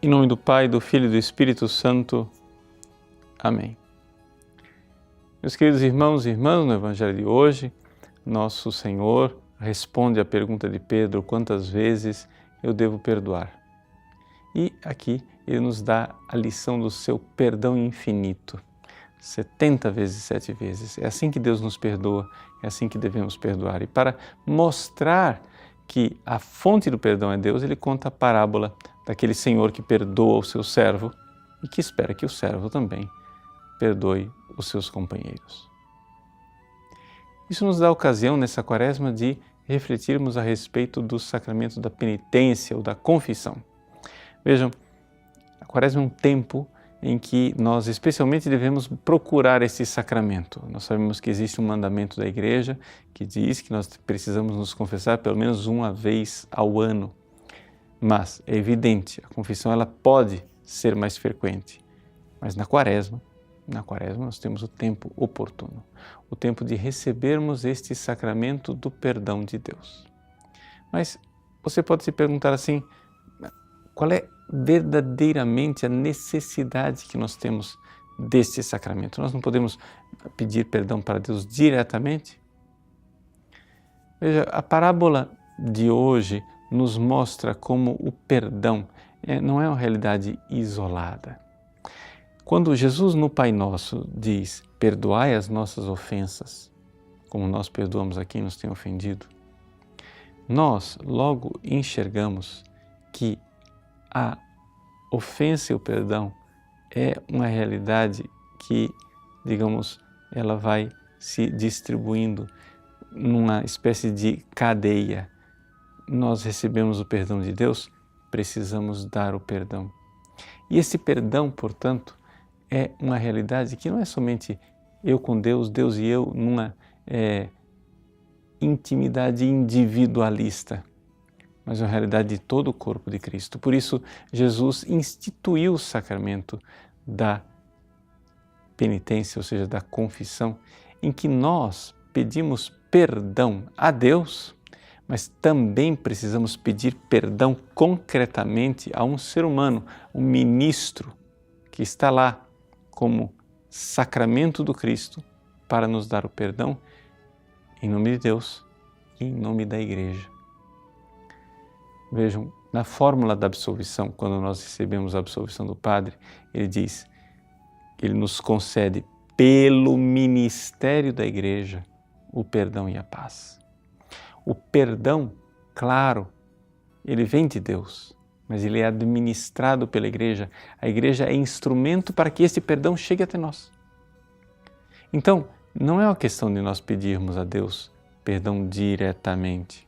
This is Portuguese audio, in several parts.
Em nome do Pai, do Filho e do Espírito Santo. Amém. Meus queridos irmãos e irmãs, no Evangelho de hoje, nosso Senhor responde à pergunta de Pedro: quantas vezes eu devo perdoar? E aqui ele nos dá a lição do seu perdão infinito, 70 vezes 7 vezes. É assim que Deus nos perdoa, é assim que devemos perdoar. E para mostrar que a fonte do perdão é Deus, ele conta a parábola daquele senhor que perdoa o seu servo e que espera que o servo também perdoe os seus companheiros. Isso nos dá a ocasião, nessa quaresma, de refletirmos a respeito do sacramento da penitência ou da confissão. Vejam, a quaresma é um tempo em que nós especialmente devemos procurar esse sacramento. Nós sabemos que existe um mandamento da Igreja que diz que nós precisamos nos confessar pelo menos uma vez ao ano. Mas é evidente, a confissão ela pode ser mais frequente. Mas na quaresma nós temos o tempo oportuno, o tempo de recebermos este sacramento do perdão de Deus. Mas você pode se perguntar assim: qual é verdadeiramente a necessidade que nós temos deste sacramento? Nós não podemos pedir perdão para Deus diretamente? Veja, a parábola de hoje nos mostra como o perdão não é uma realidade isolada. Quando Jesus no Pai Nosso diz: perdoai as nossas ofensas, como nós perdoamos a quem nos tem ofendido, nós logo enxergamos que a ofensa e o perdão é uma realidade que, digamos, ela vai se distribuindo numa espécie de cadeia. Nós recebemos o perdão de Deus, precisamos dar o perdão. E esse perdão, portanto, é uma realidade que não é somente eu com Deus, Deus e eu numa intimidade individualista, mas é uma realidade de todo o corpo de Cristo. Por isso, Jesus instituiu o sacramento da penitência, ou seja, da confissão, em que nós pedimos perdão a Deus, mas também precisamos pedir perdão concretamente a um ser humano, um ministro que está lá como sacramento do Cristo para nos dar o perdão em nome de Deus e em nome da Igreja. Vejam, na fórmula da absolvição, quando nós recebemos a absolvição do Padre, ele diz, ele nos concede pelo ministério da Igreja o perdão e a paz. O perdão, claro, ele vem de Deus, mas ele é administrado pela Igreja. A Igreja é instrumento para que esse perdão chegue até nós. Então, não é uma questão de nós pedirmos a Deus perdão diretamente.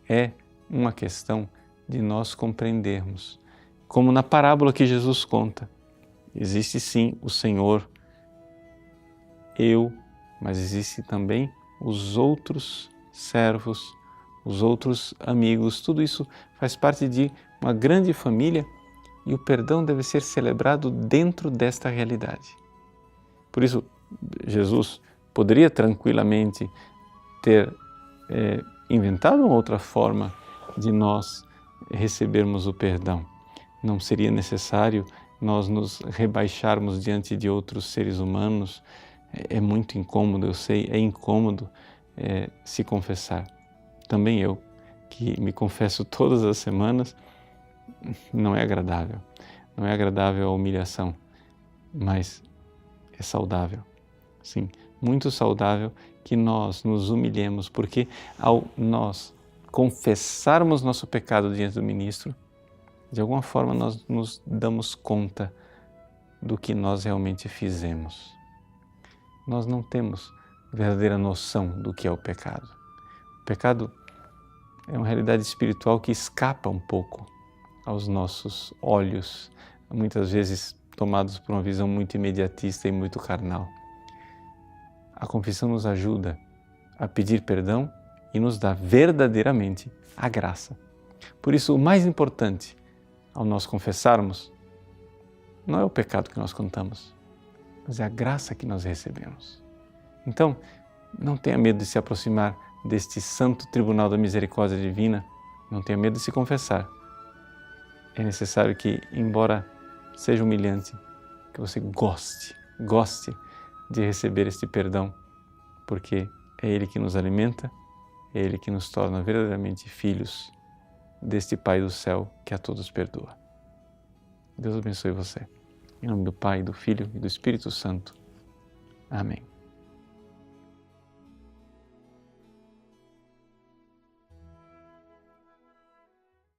É uma questão de nós compreendermos, como na parábola que Jesus conta. Existe sim o Senhor, eu, mas existe também os outros servos, os outros amigos. Tudo isso faz parte de uma grande família e o perdão deve ser celebrado dentro desta realidade. Por isso, Jesus poderia tranquilamente ter inventado uma outra forma de nós recebermos o perdão. Não seria necessário nós nos rebaixarmos diante de outros seres humanos. É muito incômodo, eu sei, é incômodo se confessar. Também eu, que me confesso todas as semanas, não é agradável. Não é agradável a humilhação, mas é saudável. Sim, muito saudável que nós nos humilhemos, porque ao nós confessarmos nosso pecado diante do ministro, de alguma forma nós nos damos conta do que nós realmente fizemos. Nós não temos verdadeira noção do que é o pecado. O pecado é uma realidade espiritual que escapa um pouco aos nossos olhos, muitas vezes tomados por uma visão muito imediatista e muito carnal. A confissão nos ajuda a pedir perdão e nos dá verdadeiramente a graça. Por isso, o mais importante ao nós confessarmos não é o pecado que nós contamos, mas é a graça que nós recebemos. Então, não tenha medo de se aproximar deste santo tribunal da misericórdia divina, não tenha medo de se confessar. é necessário que, embora seja humilhante, que você goste de receber este perdão, porque é Ele que nos alimenta, é Ele que nos torna verdadeiramente filhos deste Pai do céu que a todos perdoa. Deus abençoe você. Em nome do Pai, do Filho e do Espírito Santo. Amém.